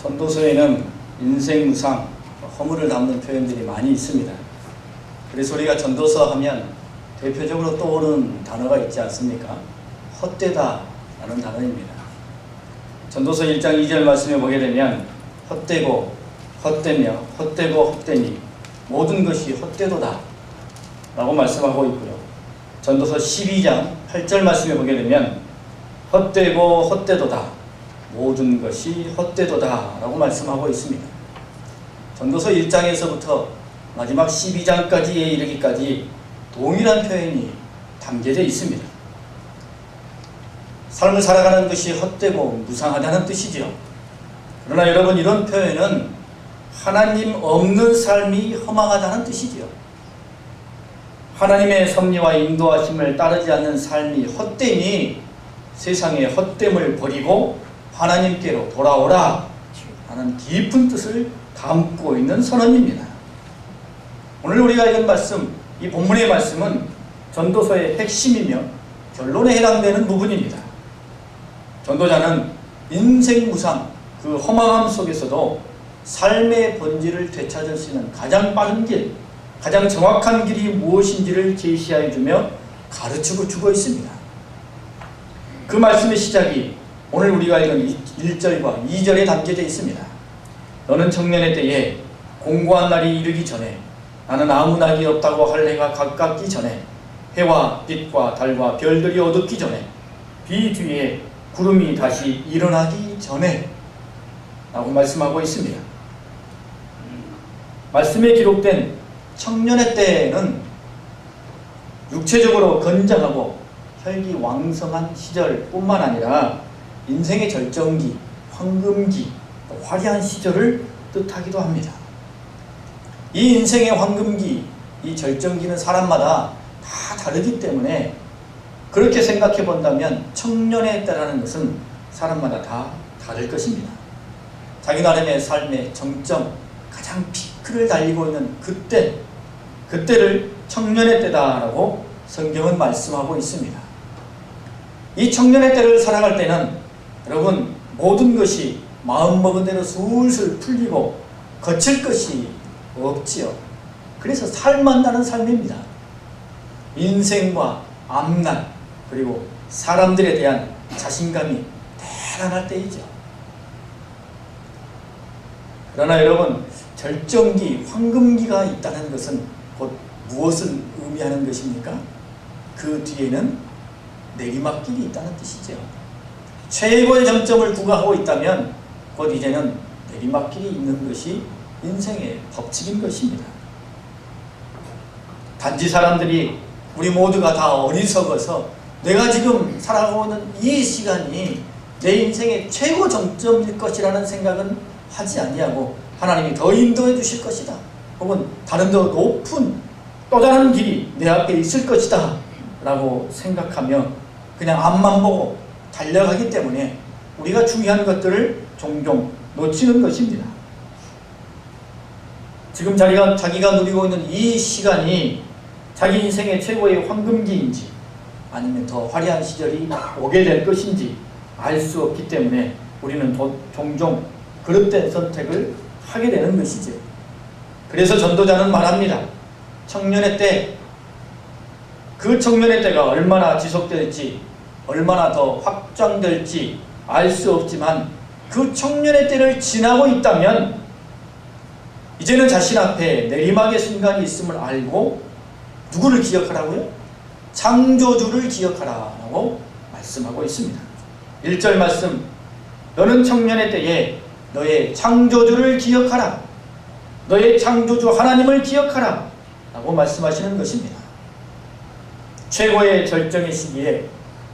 전도서에는 인생무상, 허물을 담는 표현들이 많이 있습니다. 그래서 우리가 전도서 하면 대표적으로 떠오르는 단어가 있지 않습니까? 헛되다 라는 단어입니다. 전도서 1장 2절 말씀에 보게 되면 헛되고 헛되며 헛되고 헛되니 모든 것이 헛되도다 라고 말씀하고 있고요. 전도서 12장 8절 말씀에 보게 되면 헛되고 헛되도다 모든 것이 헛되도다 라고 말씀하고 있습니다. 전도서 1장에서부터 마지막 12장까지에 이르기까지 동일한 표현이 담겨져 있습니다. 삶을 살아가는 것이 헛되고 무상하다는 뜻이죠. 그러나 여러분, 이런 표현은 하나님 없는 삶이 허망하다는 뜻이죠. 하나님의 섭리와 인도하심을 따르지 않는 삶이 헛되니 세상의 헛됨을 버리고 하나님께로 돌아오라 하는 깊은 뜻을 담고 있는 선언입니다. 오늘 우리가 읽은 말씀, 이 본문의 말씀은 전도서의 핵심이며 결론에 해당되는 부분입니다. 전도자는 인생무상, 그 허망함 속에서도 삶의 본질을 되찾을 수 있는 가장 빠른 길, 가장 정확한 길이 무엇인지를 제시하여 주며 가르치고 주고 있습니다. 그 말씀의 시작이 오늘 우리가 읽은 1절과 2절에 담겨져 있습니다. 너는 청년의 때에 공고한 날이 이르기 전에, 나는 아무 낙이 없다고 할 해가 가깝기 전에, 해와 빛과 달과 별들이 어둡기 전에, 비 뒤에 구름이 다시 일어나기 전에 라고 말씀하고 있습니다. 말씀에 기록된 청년의 때는 육체적으로 건장하고 혈기왕성한 시절뿐만 아니라 인생의 절정기, 황금기, 화려한 시절을 뜻하기도 합니다. 이 인생의 황금기, 이 절정기는 사람마다 다 다르기 때문에 그렇게 생각해 본다면 청년의 때라는 것은 사람마다 다 다를 것입니다. 자기 나름의 삶의 정점, 가장 피크를 달리고 있는 그때를 청년의 때다라고 성경은 말씀하고 있습니다. 이 청년의 때를 살아갈 때는 여러분, 모든 것이 마음먹은 대로 술술 풀리고 거칠 것이 없지요. 그래서 살만나는 삶입니다. 인생과 앞날, 그리고 사람들에 대한 자신감이 대단할 때이죠. 그러나 여러분, 절정기, 황금기가 있다는 것은 곧 무엇을 의미하는 것입니까? 그 뒤에는 내리막길이 있다는 뜻이죠. 최고의 정점을 구가하고 있다면 곧 이제는 내리막길이 있는 것이 인생의 법칙인 것입니다. 단지 사람들이, 우리 모두가 다 어리석어서 내가 지금 살아가고 있는 이 시간이 내 인생의 최고 정점일 것이라는 생각은 하지 아니하고 하나님이 더 인도해 주실 것이다, 혹은 다른 더 높은 또 다른 길이 내 앞에 있을 것이다 라고 생각하며 그냥 앞만 보고 달려가기 때문에 우리가 중요한 것들을 종종 놓치는 것입니다. 지금 자기가 누리고 있는 이 시간이 자기 인생의 최고의 황금기인지 아니면 더 화려한 시절이 오게 될 것인지 알 수 없기 때문에 우리는 종종 그릇된 선택을 하게 되는 것이죠. 그래서 전도자는 말합니다. 청년의 때, 그 청년의 때가 얼마나 지속될지, 얼마나 더 확장될지 알 수 없지만 그 청년의 때를 지나고 있다면 이제는 자신 앞에 내리막의 순간이 있음을 알고 누구를 기억하라고요? 창조주를 기억하라고 말씀하고 있습니다. 1절 말씀, 너는 청년의 때에 너의 창조주를 기억하라, 너의 창조주 하나님을 기억하라 라고 말씀하시는 것입니다. 최고의 절정의 시기에,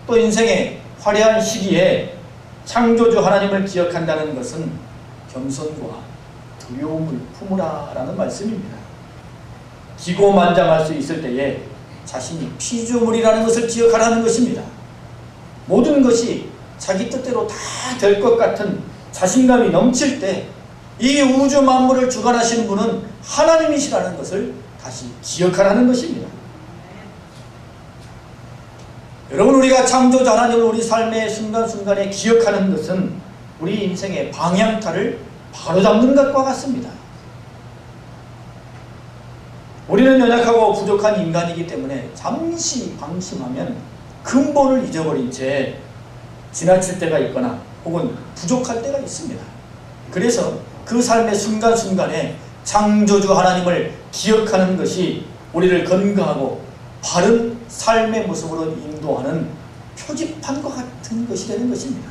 또 인생의 화려한 시기에 창조주 하나님을 기억한다는 것은 겸손과 두려움을 품으라 라는 말씀입니다. 기고만장할 수 있을 때에 자신이 피조물이라는 것을 기억하라는 것입니다. 모든 것이 자기 뜻대로 다 될 것 같은 자신감이 넘칠 때 이 우주 만물을 주관하시는 분은 하나님이시라는 것을 다시 기억하라는 것입니다. 여러분, 우리가 창조자 하나님을 우리 삶의 순간순간에 기억하는 것은 우리 인생의 방향타를 바로잡는 것과 같습니다. 우리는 연약하고 부족한 인간이기 때문에 잠시 방심하면 근본을 잊어버린 채 지나칠 때가 있거나 혹은 부족할 때가 있습니다. 그래서 그 삶의 순간순간에 창조주 하나님을 기억하는 것이 우리를 건강하고 바른 삶의 모습으로 인도하는 표지판과 같은 것이 되는 것입니다.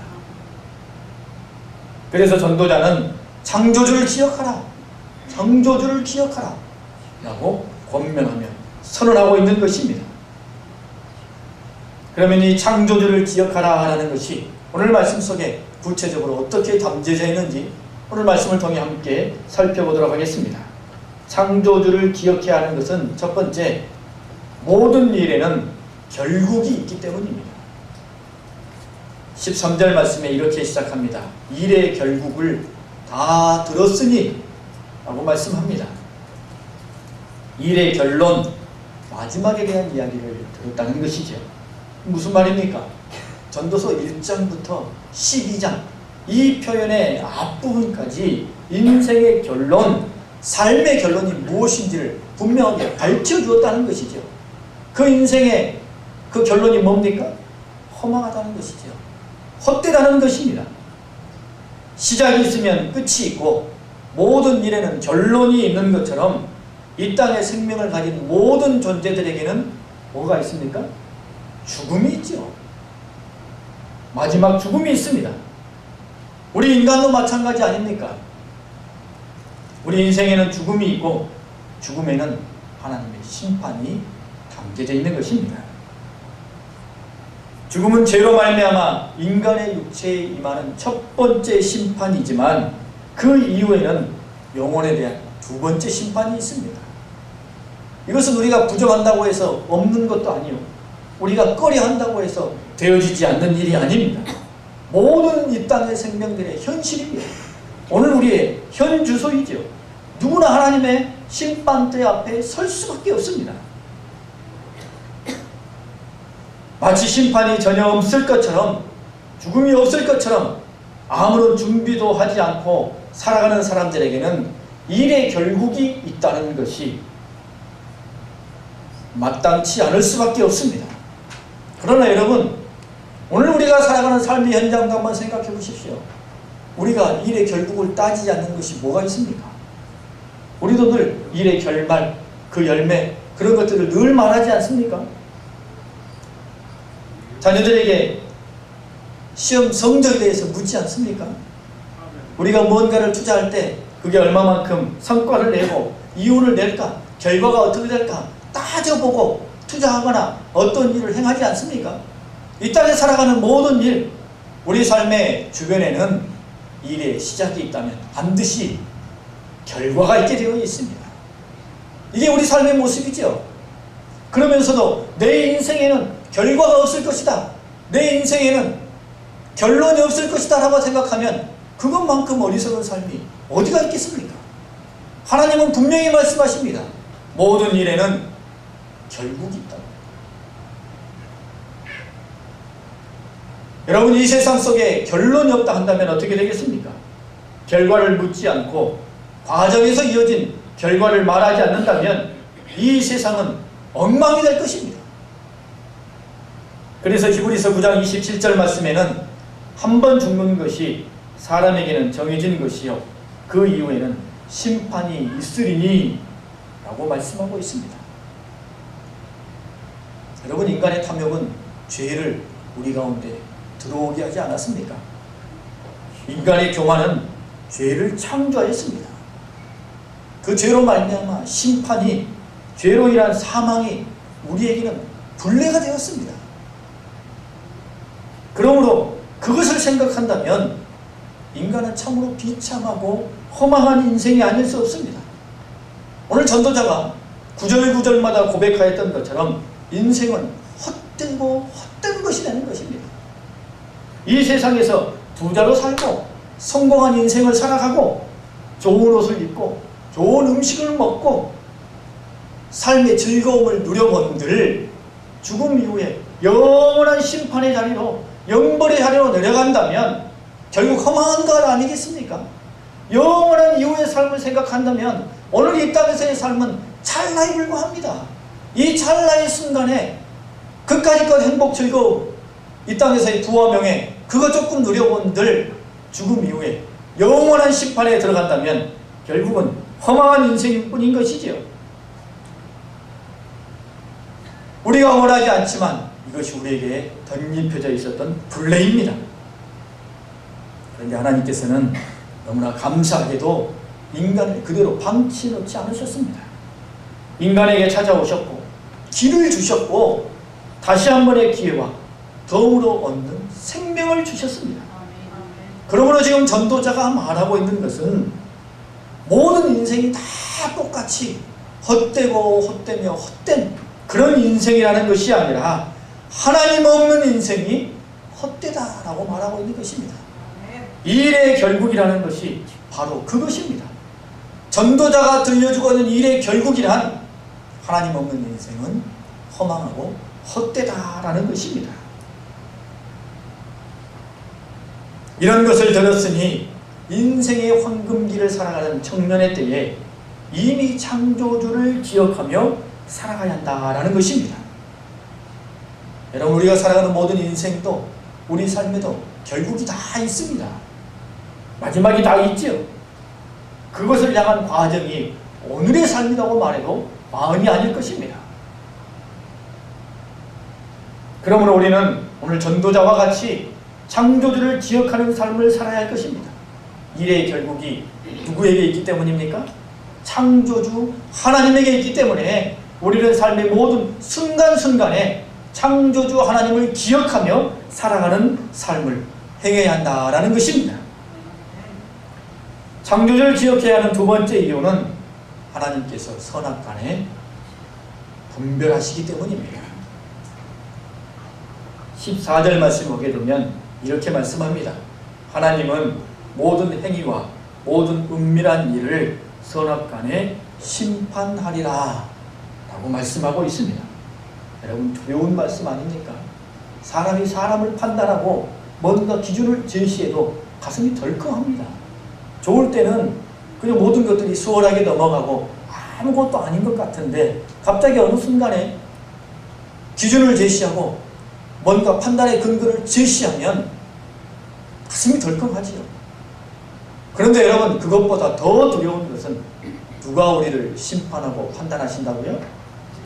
그래서 전도자는 창조주를 기억하라, 창조주를 기억하라 라고 권면하며 선언하고 있는 것입니다. 그러면 이 창조주를 기억하라 하는 것이 오늘 말씀 속에 구체적으로 어떻게 담겨져 있는지 오늘 말씀을 통해 함께 살펴보도록 하겠습니다. 창조주를 기억해야 하는 것은 첫 번째, 모든 일에는 결국이 있기 때문입니다. 13절 말씀에 이렇게 시작합니다. 일의 결국을 다 들었으니 라고 말씀합니다. 일의 결론, 마지막에 대한 이야기를 들었다는 것이죠. 무슨 말입니까? 전도서 1장부터 12장 이 표현의 앞부분까지 인생의 결론, 삶의 결론이 무엇인지를 분명하게 밝혀주었다는 것이죠. 그 인생의 그 결론이 뭡니까? 허망하다는 것이죠. 헛되다는 것입니다. 시작이 있으면 끝이 있고 모든 일에는 결론이 있는 것처럼 이 땅의 생명을 가진 모든 존재들에게는 뭐가 있습니까? 죽음이 있죠. 마지막 죽음이 있습니다. 우리 인간도 마찬가지 아닙니까? 우리 인생에는 죽음이 있고 죽음에는 하나님의 심판이 담겨져 있는 것입니다. 죽음은 죄로 말미암아 인간의 육체에 임하는 첫 번째 심판이지만 그 이후에는 영혼에 대한 두 번째 심판이 있습니다. 이것은 우리가 부정한다고 해서 없는 것도 아니요, 우리가 꺼려한다고 해서 되어지지 않는 일이 아닙니다. 모든 이 땅의 생명들의 현실입니다. 오늘 우리의 현 주소이죠. 누구나 하나님의 심판대 앞에 설 수밖에 없습니다. 마치 심판이 전혀 없을 것처럼, 죽음이 없을 것처럼 아무런 준비도 하지 않고 살아가는 사람들에게는 일의 결국이 있다는 것이 마땅치 않을 수밖에 없습니다. 그러나 여러분, 오늘 우리가 살아가는 삶의 현장도 한번 생각해 보십시오. 우리가 일의 결국을 따지지 않는 것이 뭐가 있습니까? 우리도 늘 일의 결말, 그 열매, 그런 것들을 늘 말하지 않습니까? 자녀들에게 시험 성적에 대해서 묻지 않습니까? 우리가 무언가를 투자할 때 그게 얼마만큼 성과를 내고 이윤을 낼까, 결과가 어떻게 될까 따져보고 투자하거나 어떤 일을 행하지 않습니까? 이 땅에 살아가는 모든 일, 우리 삶의 주변에는 일의 시작이 있다면 반드시 결과가 있게 되어 있습니다. 이게 우리 삶의 모습이죠. 그러면서도 내 인생에는 결과가 없을 것이다, 내 인생에는 결론이 없을 것이다 라고 생각하면 그것만큼 어리석은 삶이 어디가 있겠습니까? 하나님은 분명히 말씀하십니다. 모든 일에는 결국이 있다. 여러분, 이 세상 속에 결론이 없다 한다면 어떻게 되겠습니까? 결과를 묻지 않고 과정에서 이어진 결과를 말하지 않는다면 이 세상은 엉망이 될 것입니다. 그래서 히브리서 9장 27절 말씀에는 한 번 죽는 것이 사람에게는 정해진 것이요 그 이후에는 심판이 있으리니 라고 말씀하고 있습니다. 여러분, 인간의 탐욕은 죄를 우리 가운데 들어오게 하지 않았습니까? 인간의 교만은 죄를 창조하였습니다. 그 죄로 말미암아 심판이, 죄로 인한 사망이 우리에게는 분례가 되었습니다. 그러므로 그것을 생각한다면 인간은 참으로 비참하고 허망한 인생이 아닐 수 없습니다. 오늘 전도자가 구절구절마다 고백하였던 것처럼 인생은 헛되고 헛된 것이 되는 것입니다. 이 세상에서 부자로 살고 성공한 인생을 살아가고 좋은 옷을 입고 좋은 음식을 먹고 삶의 즐거움을 누려본들 죽음 이후에 영원한 심판의 자리로, 영벌의 자리로 내려간다면 결국 허망한 것 아니겠습니까? 영원한 이후의 삶을 생각한다면 오늘 이 땅에서의 삶은 찰나에 불과합니다. 이 찰나의 순간에 그까짓 행복, 즐거움, 이 땅에서의 부와 명예, 그거 조금 누려본들 죽음 이후에 영원한 심판에 들어간다면 결국은 허망한 인생일 뿐인 것이지요. 우리가 원하지 않지만 이것이 우리에게 덧입혀져 있었던 불례입니다. 그런데 하나님께서는 너무나 감사하게도 인간을 그대로 방치 놓지 않으셨습니다. 인간에게 찾아오셨고 길을 주셨고 다시 한 번의 기회와 더불어 얻는 생명을 주셨습니다. 그러므로 지금 전도자가 말하고 있는 것은 모든 인생이 다 똑같이 헛되고 헛되며 헛된 그런 인생이라는 것이 아니라 하나님 없는 인생이 헛되다라고 말하고 있는 것입니다. 이 일의 결국이라는 것이 바로 그것입니다. 전도자가 들려주고 있는 일의 결국이란 하나님 없는 인생은 허망하고 헛되다라는 것입니다. 이런 것을 들었으니 인생의 황금기를 살아가는 청년의 때에 이미 창조주를 기억하며 살아가야 한다라는 것입니다. 여러분, 우리가 살아가는 모든 인생도 우리 삶에도 결국이 다 있습니다. 마지막이 다 있죠. 그것을 향한 과정이 오늘의 삶이라고 말해도 과언이 아닐 것입니다. 그러므로 우리는 오늘 전도자와 같이 창조주를 기억하는 삶을 살아야 할 것입니다. 일의 결국이 누구에게 있기 때문입니까? 창조주 하나님에게 있기 때문에 우리는 삶의 모든 순간순간에 창조주 하나님을 기억하며 살아가는 삶을 행해야 한다라는 것입니다. 창조주를 기억해야 하는 두 번째 이유는 하나님께서 선악간에 분별하시기 때문입니다. 14절 말씀 보게 되면 이렇게 말씀합니다. 하나님은 모든 행위와 모든 은밀한 일을 선악간에 심판하리라 라고 말씀하고 있습니다. 여러분, 두려운 말씀 아닙니까? 사람이 사람을 판단하고 뭔가 기준을 제시해도 가슴이 덜컹합니다. 좋을 때는 그냥 모든 것들이 수월하게 넘어가고 아무것도 아닌 것 같은데 갑자기 어느 순간에 기준을 제시하고 뭔가 판단의 근거를 제시하면 가슴이 덜컹하지요. 그런데 여러분, 그것보다 더 두려운 것은 누가 우리를 심판하고 판단하신다고요?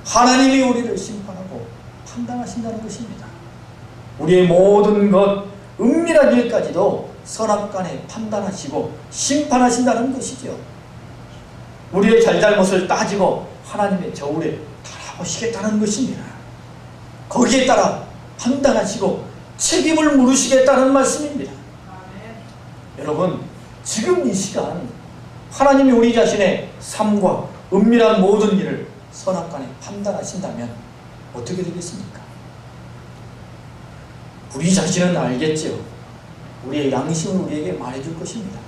하나님이 우리를 심판하고 판단하신다는 것입니다. 우리의 모든 것, 은밀한 일까지도 선악간에 판단하시고 심판하신다는 것이죠. 우리의 잘잘못을 따지고 하나님의 저울에 달아보시겠다는 것입니다. 거기에 따라 판단하시고 책임을 물으시겠다는 말씀입니다. 여러분, 지금 이 시간 하나님이 우리 자신의 삶과 은밀한 모든 일을 선악간에 판단하신다면 어떻게 되겠습니까? 우리 자신은 알겠지요. 우리의 양심은 우리에게 말해줄 것입니다.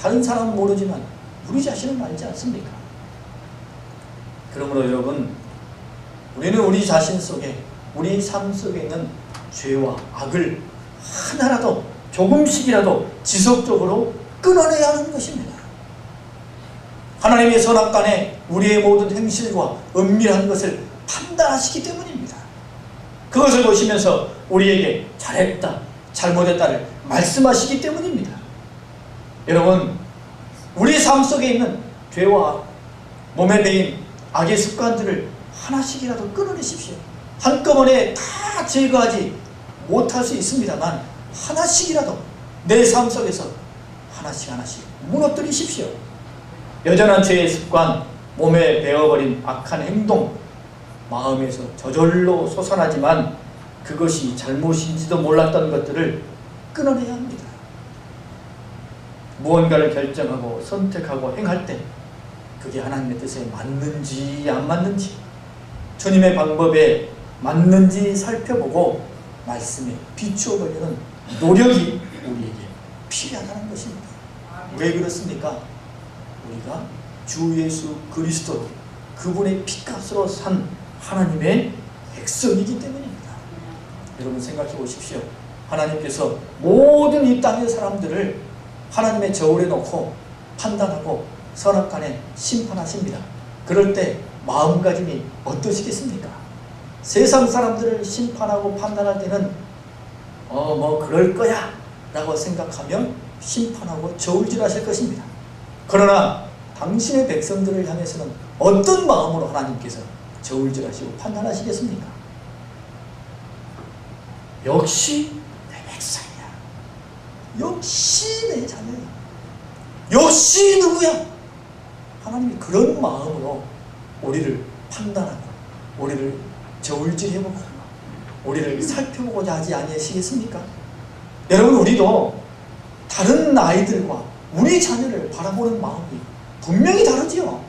다른 사람은 모르지만 우리 자신은 알지 않습니까? 그러므로 여러분, 우리는 우리 자신 속에, 우리 삶 속에 있는 죄와 악을 하나라도, 조금씩이라도 지속적으로 끊어내야 하는 것입니다. 하나님의 선악간에 우리의 모든 행실과 은밀한 것을 판단하시기 때문입니다. 그것을 보시면서 우리에게 잘했다, 잘못했다를 말씀하시기 때문입니다. 여러분, 우리 삶 속에 있는 죄와 몸에 배인 악의 습관들을 하나씩이라도 끊어내십시오. 한꺼번에 다 제거하지 못할 수 있습니다만 하나씩이라도 내 삶 속에서 하나씩 무너뜨리십시오. 여전한 죄의 습관, 몸에 배어버린 악한 행동, 마음에서 저절로 솟아나지만 그것이 잘못인지도 몰랐던 것들을 끊어내야 합니다. 무언가를 결정하고 선택하고 행할 때 그게 하나님의 뜻에 맞는지 안 맞는지, 주님의 방법에 맞는지 살펴보고 말씀에 비추어 보려는 노력이 우리에게 필요하다는 것입니다. 왜 그렇습니까? 우리가 주 예수 그리스도, 그분의 피값으로 산 하나님의 백성이기 때문입니다. 여러분, 생각해 보십시오. 하나님께서 모든 이 땅의 사람들을 하나님의 저울에 놓고 판단하고 선악간에 심판하십니다. 그럴 때 마음가짐이 어떠시겠습니까? 세상 사람들을 심판하고 판단할 때는 뭐 그럴 거야 라고 생각하며 심판하고 저울질하실 것입니다. 그러나 당신의 백성들을 향해서는 어떤 마음으로 하나님께서 저울질하시고 판단하시겠습니까? 역시 내 백성이야. 역시 내 자녀야. 역시 누구야. 하나님이 그런 마음으로 우리를 판단하고 우리를 저울질해보고 우리를 살펴보고자 하지 아니하시겠습니까? 여러분, 우리도 다른 아이들과 우리 자녀를 바라보는 마음이 분명히 다르지요.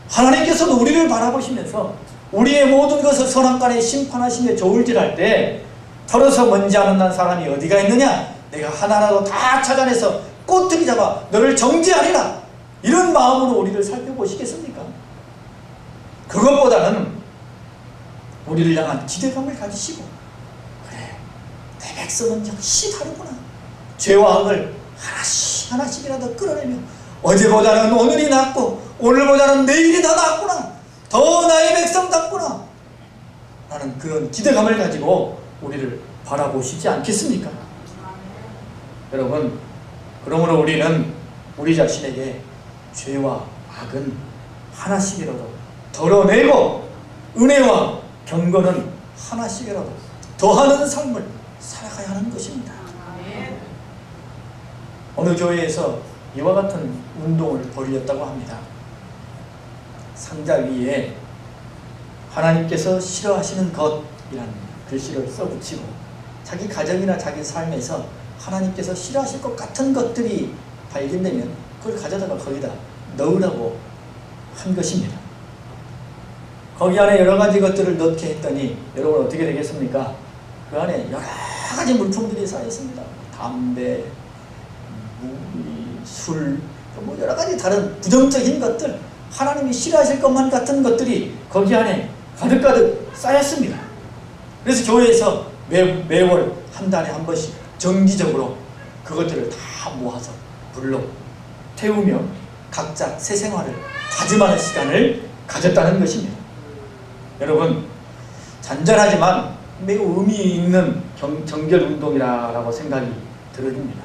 하나님께서도 우리를 바라보시면서 우리의 모든 것을 선악간에 심판하시며 저울질할 때 털어서 먼지 안 난 사람이 어디가 있느냐? 내가 하나라도 다 찾아내서 꼬투리 잡아 너를 정죄하리라. 이런 마음으로 우리를 살펴보시겠습니까? 그것보다는 우리를 향한 기대감을 가지시고, 그래, 내 백성은 역시 다르구나. 죄와 악을 하나씩 하나씩이라도 끌어내며 어제보다는 오늘이 낫고 오늘보다는 내일이 더 낫구나. 더 나의 백성답구나. 라는 그런 기대감을 가지고 우리를 바라보시지 않겠습니까? 여러분, 그러므로 우리는 우리 자신에게 죄와 악은 하나씩이라도 덜어내고 은혜와 경건은 하나씩이라도 더하는 삶을 살아가야 하는 것입니다. 어느 교회에서 이와 같은 운동을 벌였다고 합니다. 상자 위에 하나님께서 싫어하시는 것이라는 글씨를 써붙이고 자기 가정이나 자기 삶에서 하나님께서 싫어하실 것 같은 것들이 발견되면 그걸 가져다가 거기다 넣으라고 한 것입니다. 거기 안에 여러 가지 것들을 넣게 했더니 여러분 어떻게 되겠습니까? 그 안에 여러 가지 물품들이 쌓였습니다. 담배, 무기, 술, 뭐 여러 가지 다른 부정적인 것들, 하나님이 싫어하실 것만 같은 것들이 거기 안에 가득가득 쌓였습니다. 그래서 교회에서 매월 한 달에 한 번씩 정기적으로 그것들을 다 모아서 불러 태우며 각자 새 생활을 다짐하는 시간을 가졌다는 것입니다. 여러분, 잔잔하지만 매우 의미 있는 정결운동이라고 생각이 들어집니다.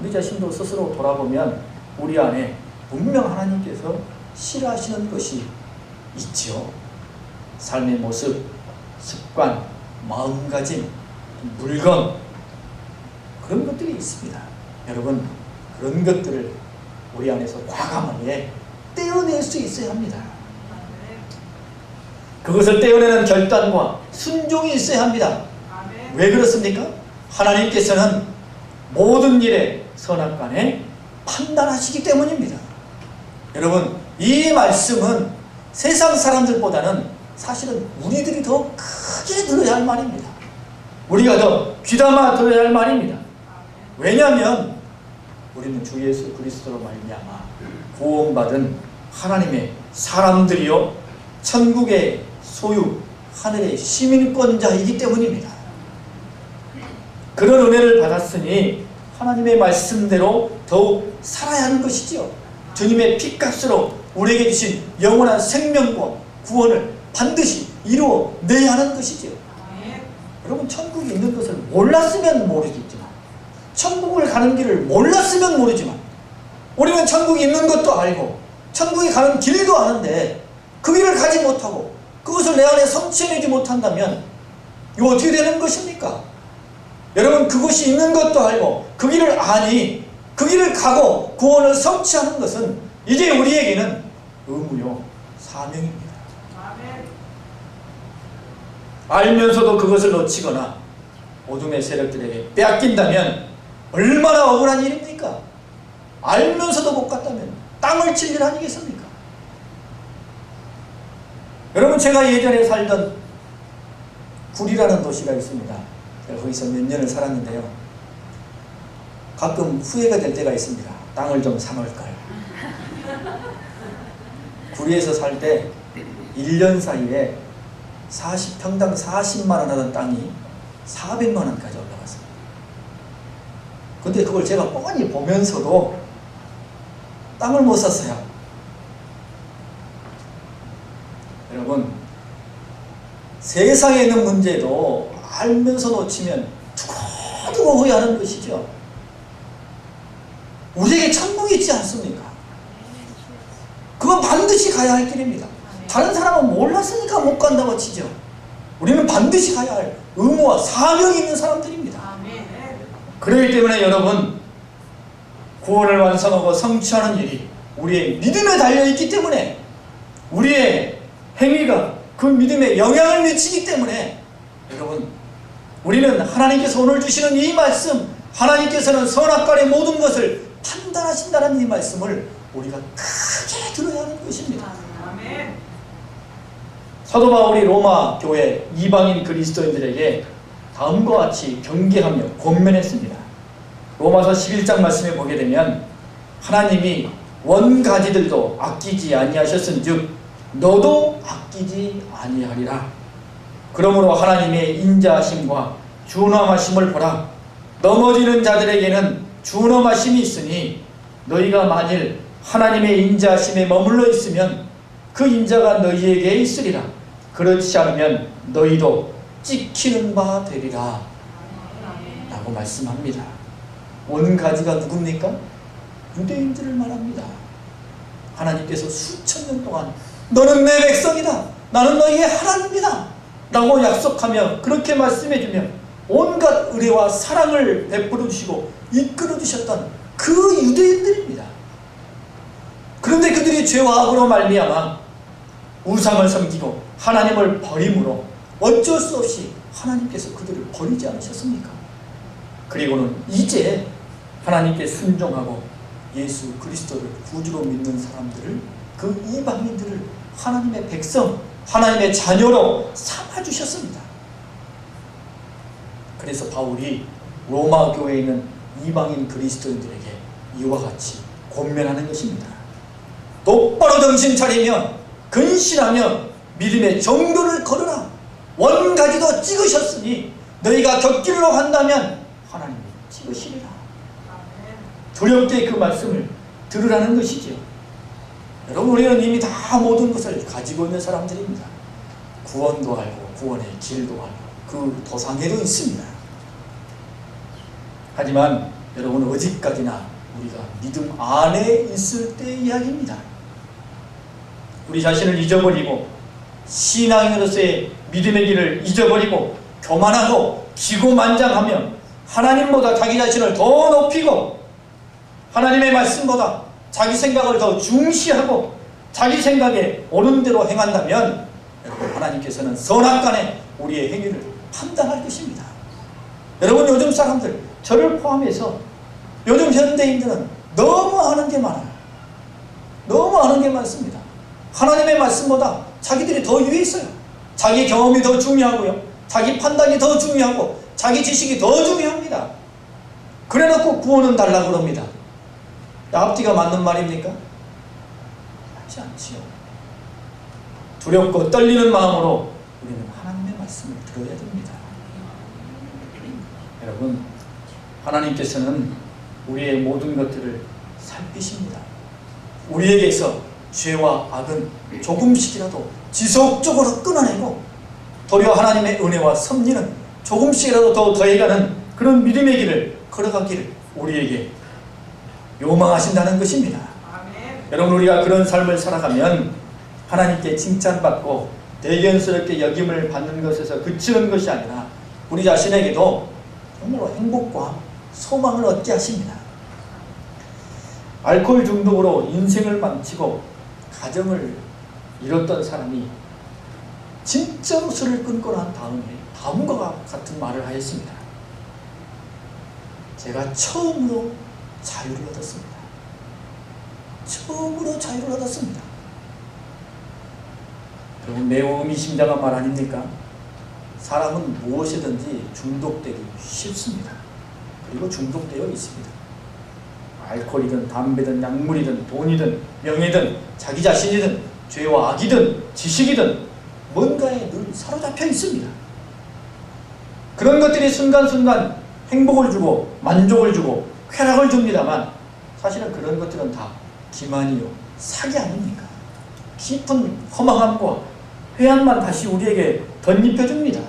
우리 자신도 스스로 돌아보면 우리 안에 분명 하나님께서 싫어하시는 것이 있지요. 삶의 모습, 습관, 마음가짐, 물건, 그런 것들이 있습니다. 여러분, 그런 것들을 우리 안에서 과감하게 떼어낼 수 있어야 합니다. 그것을 떼어내는 결단과 순종이 있어야 합니다. 왜 그렇습니까? 하나님께서는 모든 일에 선악간에 판단하시기 때문입니다. 여러분, 이 말씀은 세상 사람들보다는 사실은 우리들이 더 크게 들어야 할 말입니다. 우리가 더 귀담아 들어야 할 말입니다. 왜냐하면 우리는 주 예수 그리스도로 말미암아 구원받은 하나님의 사람들이요 천국의 소유 하늘의 시민권자이기 때문입니다. 그런 은혜를 받았으니 하나님의 말씀대로 더욱 살아야 하는 것이지요. 주님의 피값으로 우리에게 주신 영원한 생명과 구원을 반드시 이루어내야 하는 것이지요. 여러분, 천국이 있는 것을 몰랐으면 모르겠지만, 천국을 가는 길을 몰랐으면 모르지만, 우리는 천국이 있는 것도 알고 천국에 가는 길도 아는데 그 길을 가지 못하고 그것을 내 안에 성취해내지 못한다면 이거 어떻게 되는 것입니까? 여러분, 그것이 있는 것도 알고 그 길을 아니 그 길을 가고 구원을 성취하는 것은 이제 우리에게는 의무요 사명입니다. 알면서도 그것을 놓치거나 어둠의 세력들에게 빼앗긴다면 얼마나 억울한 일입니까? 알면서도 못 갔다면 땅을 칠 일 아니겠습니까? 여러분, 제가 예전에 살던 구리라는 도시가 있습니다. 제가 거기서 몇 년을 살았는데요. 가끔 후회가 될 때가 있습니다. 땅을 좀 사놓을걸. 구리에서 살 때 1년 사이에 40평당 40만 원 하던 땅이 400만 원까지 올라갔습니다. 근데 그걸 제가 뻔히 보면서도 땅을 못 샀어요. 여러분, 세상에 있는 문제도 알면서 놓치면 두고두고 후회하는 것이죠. 우리에게 천국이 있지 않습니까? 그건 반드시 가야 할 길입니다. 다른 사람은 몰랐으니까 못 간다고 치죠. 우리는 반드시 가야 할 의무와 사명이 있는 사람들입니다. 그렇기 때문에 여러분, 구원을 완성하고 성취하는 일이 우리의 믿음에 달려있기 때문에, 우리의 행위가 그 믿음에 영향을 미치기 때문에, 여러분, 우리는 하나님께서 오늘 주시는 이 말씀, 하나님께서는 선악간의 모든 것을 판단하신다는 이 말씀을 우리가 크게 들어야 하는 것입니다. 사도 바울이 로마 교회 이방인 그리스도인들에게 다음과 같이 경계하며 권면했습니다. 로마서 11장 말씀에 보게 되면, 하나님이 원가지들도 아끼지 아니하셨은즉 너도 아끼지 아니하리라. 그러므로 하나님의 인자하심과 준엄하심을 보라. 넘어지는 자들에게는 준엄하심이 있으니 너희가 만일 하나님의 인자하심에 머물러 있으면 그 인자가 너희에게 있으리라. 그렇지 않으면 너희도 찍히는 바 되리라 라고 말씀합니다. 원가지가 누굽니까? 유대인들을 말합니다. 하나님께서 수천 년 동안 너는 내 백성이다, 나는 너희의 하나님이다 라고 약속하며 그렇게 말씀해주며 온갖 의뢰와 사랑을 베풀어 주시고 이끌어 주셨던 그 유대인들입니다. 그런데 그들이 죄와 악으로 말미암아 우상을 섬기고 하나님을 버림으로 어쩔 수 없이 하나님께서 그들을 버리지 않으셨습니까? 그리고는 이제 하나님께 순종하고 예수 그리스도를 구주로 믿는 사람들을, 그 이방인들을 하나님의 백성, 하나님의 자녀로 삼아주셨습니다. 그래서 바울이 로마 교회에 있는 이방인 그리스도인들에게 이와 같이 권면하는 것입니다. 똑바로 정신 차리며 근신하며 믿음의 정도를 걸으라. 원가지도 찍으셨으니 너희가 곁길로 간다면 하나님이 찍으시리라. 두렵게 그 말씀을 들으라는 것이죠. 여러분, 우리는 이미 다 모든 것을 가지고 있는 사람들입니다. 구원도 알고 구원의 길도 알고 그 도상에도 있습니다. 하지만 여러분, 어디까지나 우리가 믿음 안에 있을 때 이야기입니다. 우리 자신을 잊어버리고 신앙인으로서의 믿음의 길을 잊어버리고 교만하고 기고만장하며 하나님보다 자기 자신을 더 높이고 하나님의 말씀보다 자기 생각을 더 중시하고 자기 생각에 옳은 대로 행한다면 여러분, 하나님께서는 선악간에 우리의 행위를 판단할 것입니다. 여러분, 요즘 사람들, 저를 포함해서 요즘 현대인들은 너무 아는 게 많아요. 너무 아는 게 많습니다. 하나님의 말씀보다 자기들이 더 위에 있어요. 자기 경험이 더 중요하고요, 자기 판단이 더 중요하고 자기 지식이 더 중요합니다. 그래놓고 구원은 달라고 그럽니다. 앞뒤가 맞는 말입니까? 맞지 않지요. 두렵고 떨리는 마음으로 우리는 하나님의 말씀을 들어야 됩니다. 여러분, 하나님께서는 우리의 모든 것들을 살피십니다. 우리에게서 죄와 악은 조금씩이라도 지속적으로 끊어내고 도리어 하나님의 은혜와 섭리는 조금씩이라도 더 더해가는 그런 믿음의 길을 걸어가기를 우리에게 요망하신다는 것입니다. 아멘. 여러분, 우리가 그런 삶을 살아가면 하나님께 칭찬받고 대견스럽게 여김을 받는 것에서 그치는 것이 아니라 우리 자신에게도 정말로 행복과 소망을 얻게 하십니다. 알코올 중독으로 인생을 망치고 가정을 잃었던 사람이 진짜로 술을 끊고 난 다음에 다음과 같은 말을 하였습니다. 제가 처음으로 자유를 얻었습니다. 처음으로 자유를 얻었습니다. 여러분, 매우 의미심장한 말 아닙니까? 사람은 무엇이든지 중독되기 쉽습니다. 그리고 중독되어 있습니다. 알코올이든 담배든 약물이든 돈이든 명예든 자기 자신이든 죄와 악이든 지식이든 뭔가에 늘 사로잡혀 있습니다. 그런 것들이 순간순간 행복을 주고 만족을 주고 쾌락을 줍니다만 사실은 그런 것들은 다 기만이요 사기 아닙니까? 깊은 허망함과 회한만 다시 우리에게 덧입혀줍니다.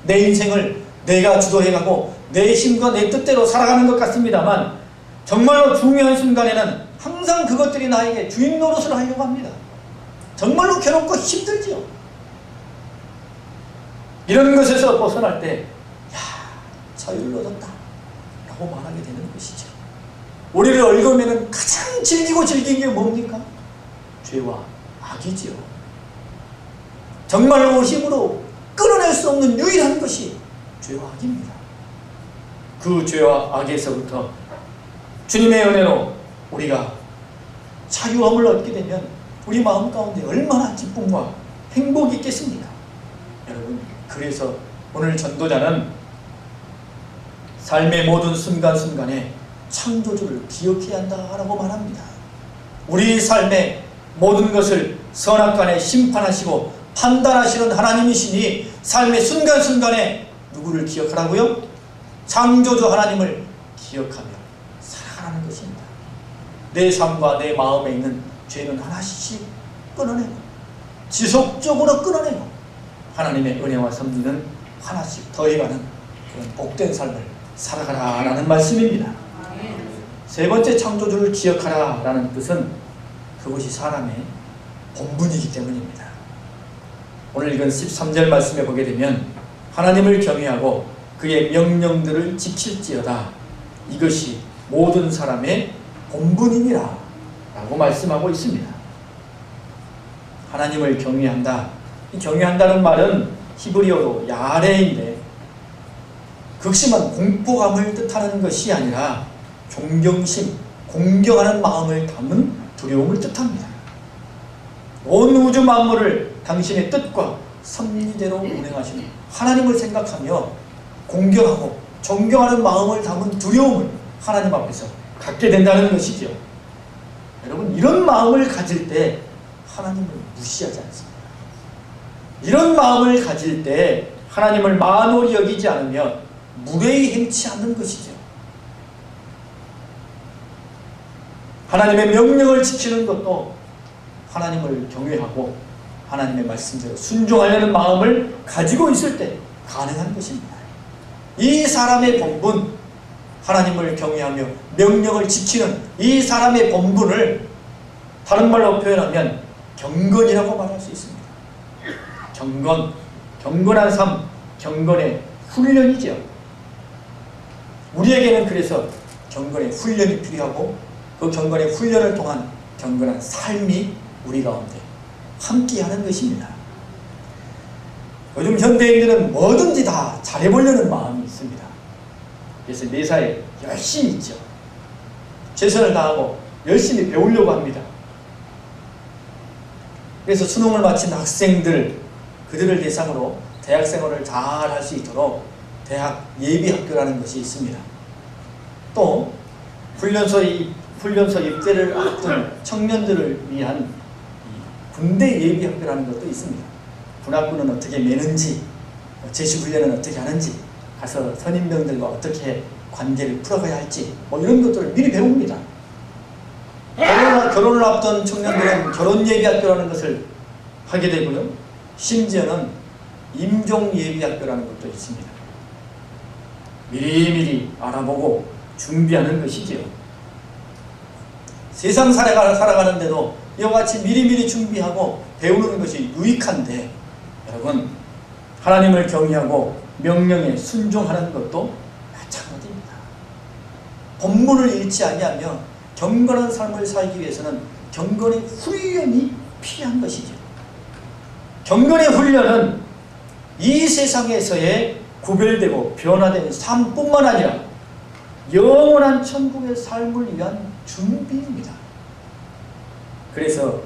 내 인생을 내가 주도해가고 내 힘과 내 뜻대로 살아가는 것 같습니다만 정말로 중요한 순간에는 항상 그것들이 나에게 주인 노릇을 하려고 합니다. 정말로 괴롭고 힘들지요. 이런 것에서 벗어날 때 야, 자유를 얻었다 라고 말하게 되는 것이죠. 우리를 얽으면 가장 즐기고 즐긴 게 뭡니까? 죄와 악이지요. 정말로 힘으로 끊어낼 수 없는 유일한 것이 죄와 악입니다. 그 죄와 악에서부터 주님의 은혜로 우리가 자유함을 얻게 되면 우리 마음 가운데 얼마나 기쁨과 행복이 있겠습니까? 여러분, 그래서 오늘 전도자는 삶의 모든 순간순간에 창조주를 기억해야 한다라고 말합니다. 우리 삶의 모든 것을 선악간에 심판하시고 판단하시는 하나님이시니 삶의 순간순간에 누구를 기억하라고요? 창조주 하나님을 기억하며 살아가는 것입니다. 내 삶과 내 마음에 있는 죄는 하나씩 끊어내고 지속적으로 끊어내고 하나님의 은혜와 섭리는 하나씩 더해가는 그런 복된 삶을 살아가라라는 말씀입니다. 세 번째 창조주를 기억하라라는 뜻은 그것이 사람의 본분이기 때문입니다. 오늘 읽은 13절 말씀에 보게 되면 하나님을 경외하고 그의 명령들을 지킬지어다 이것이 모든 사람의 본분이니라 라고 말씀하고 있습니다. 하나님을 경외한다. 이 경외한다는 말은 히브리어로 야레인데 극심한 공포감을 뜻하는 것이 아니라 존경심, 공경하는 마음을 담은 두려움을 뜻합니다. 온 우주 만물을 당신의 뜻과 섭리대로 운행하시는 하나님을 생각하며 공경하고 존경하는 마음을 담은 두려움을 하나님 앞에서 갖게 된다는 것이죠. 여러분, 이런 마음을 가질 때 하나님을 무시하지 않습니다. 이런 마음을 가질 때 하나님을 만홀히 여기지 않으며 무례히 행치 않는 것이죠. 하나님의 명령을 지키는 것도 하나님을 경외하고 하나님의 말씀대로 순종하려는 마음을 가지고 있을 때 가능한 것입니다. 이 사람의 본분, 하나님을 경외하며 명령을 지키는 이 사람의 본분을 다른 말로 표현하면 경건이라고 말할 수 있습니다. 경건, 경건한 삶, 경건의 훈련이죠. 우리에게는 그래서 경건의 훈련이 필요하고 그 경건의 훈련을 통한 경건한 삶이 우리 가운데 함께하는 것입니다. 요즘 현대인들은 뭐든지 다 잘해보려는 마음이 있습니다. 그래서 매사에 열심히 있죠. 최선을 다하고 열심히 배우려고 합니다. 그래서 수능을 마친 학생들, 그들을 대상으로 대학생활을 잘 할 수 있도록 대학 예비학교라는 것이 있습니다. 또 훈련소 입대를 앞둔 청년들을 위한 군대 예비학교라는 것도 있습니다. 군학군은 어떻게 매는지, 제시훈련은 어떻게 하는지, 가서 선임병들과 어떻게 관계를 풀어가야 할지 이런 것들을 미리 배웁니다. 결혼을 앞둔 청년들은 결혼예비학교라는 것을 하게 되고요. 심지어는 임종예비학교라는 것도 있습니다. 미리미리 알아보고 준비하는 것이지요. 세상 살아가는데도 이와 같이 미리미리 준비하고 배우는 것이 유익한데 여러분, 하나님을 경외하고 명령에 순종하는 것도 마찬가지입니다. 본분을 잃지 아니하며 경건한 삶을 살기 위해서는 경건의 훈련이 필요한 것이죠. 경건의 훈련은 이 세상에서의 구별되고 변화된 삶뿐만 아니라 영원한 천국의 삶을 위한 준비입니다. 그래서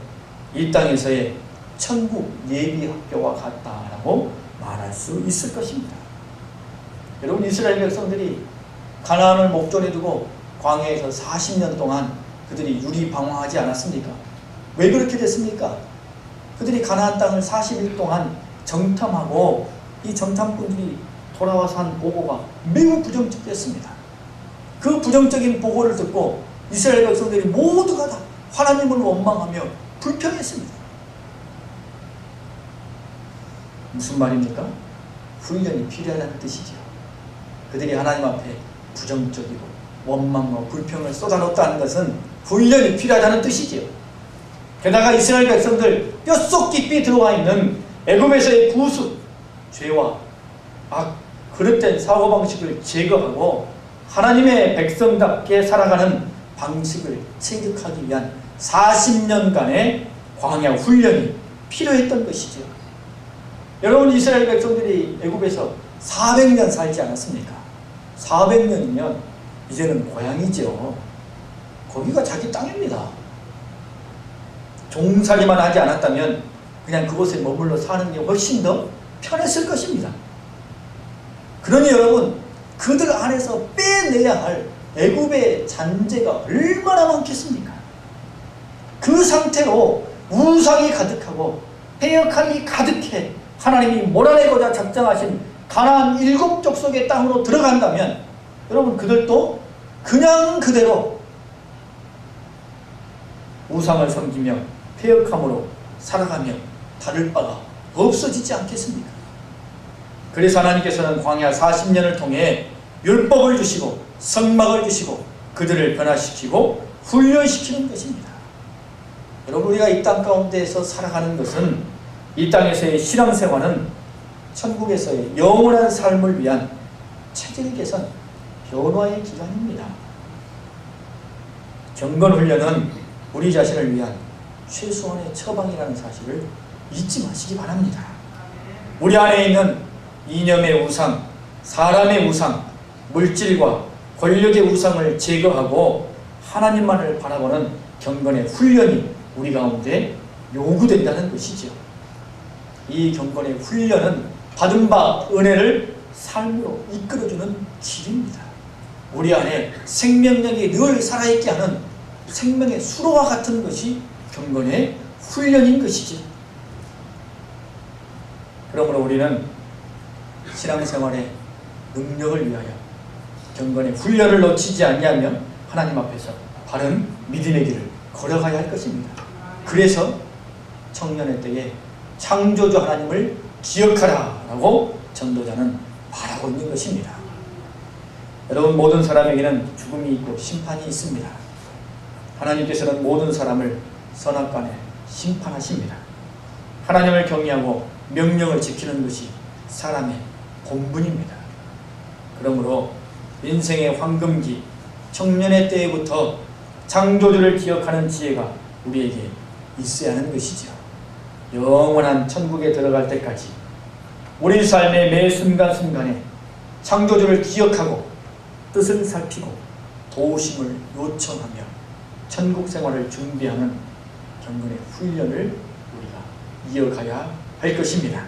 이 땅에서의 천국 예비학교와 같다라고 말할 수 있을 것입니다. 여러분, 이스라엘 백성들이 가나안을 목전에 두고 광야에서 40년 동안 그들이 유리방황하지 않았습니까? 왜 그렇게 됐습니까? 그들이 가나안 땅을 40일 동안 정탐하고 이 정탐꾼들이 돌아와서 한 보고가 매우 부정적이었습니다. 그 부정적인 보고를 듣고 이스라엘 백성들이 모두가 다 하나님을 원망하며 불평했습니다. 무슨 말입니까? 훈련이 필요하다는 뜻이죠. 그들이 하나님 앞에 부정적이고 원망과 불평을 쏟아놓았다는 것은 훈련이 필요하다는 뜻이지요. 게다가 이스라엘 백성들 뼛속 깊이 들어와 있는 애굽에서의 구습, 죄와 그릇된 사고방식을 제거하고 하나님의 백성답게 살아가는 방식을 체득하기 위한 40년간의 광야 훈련이 필요했던 것이죠. 여러분, 이스라엘 백성들이 애굽에서 400년 살지 않았습니까? 400년이면 이제는 고향이죠. 거기가 자기 땅입니다. 종살이만 하지 않았다면 그냥 그곳에 머물러 사는 게 훨씬 더 편했을 것입니다. 그러니 여러분, 그들 안에서 빼내야 할 애굽의 잔재가 얼마나 많겠습니까? 그 상태로 우상이 가득하고 패역함이 가득해 하나님이 몰아내고자 작정하신 가나안 7족속의 땅으로 들어간다면 여러분, 그들도 그냥 그대로 우상을 섬기며 패역함으로 살아가며 다를 바가 없어지지 않겠습니까? 그래서 하나님께서는 광야 40년을 통해 율법을 주시고 성막을 주시고 그들을 변화시키고 훈련시키는 것입니다. 여러분, 우리가 이 땅 가운데에서 살아가는 것은, 이 땅에서의 신앙생활은 천국에서의 영원한 삶을 위한 체질 개선, 변화의 기간입니다. 경건훈련은 우리 자신을 위한 최소한의 처방이라는 사실을 잊지 마시기 바랍니다. 우리 안에 있는 이념의 우상, 사람의 우상, 물질과 권력의 우상을 제거하고 하나님만을 바라보는 경건의 훈련이 우리 가운데 요구된다는 것이죠. 이 경건의 훈련은 받은 바 은혜를 삶으로 이끌어주는 길입니다. 우리 안에 생명력이 늘 살아있게 하는 생명의 수로와 같은 것이 경건의 훈련인 것이죠. 그러므로 우리는 신앙생활의 능력을 위하여 경건의 훈련을 놓치지 않냐면 하나님 앞에서 바른 믿음의 길을 걸어가야 할 것입니다. 그래서 청년의 때에 창조주 하나님을 기억하라 라고 전도자는 말하고 있는 것입니다. 여러분, 모든 사람에게는 죽음이 있고 심판이 있습니다. 하나님께서는 모든 사람을 선악간에 심판하십니다. 하나님을 경외하고 명령을 지키는 것이 사람의 본분입니다. 그러므로 인생의 황금기, 청년의 때부터 창조주를 기억하는 지혜가 우리에게 있어야 하는 것이죠. 영원한 천국에 들어갈 때까지 우리 삶의 매 순간순간에 창조주를 기억하고 뜻을 살피고 도우심을 요청하며 천국 생활을 준비하는 경건의 훈련을 우리가 이어가야 할 것입니다.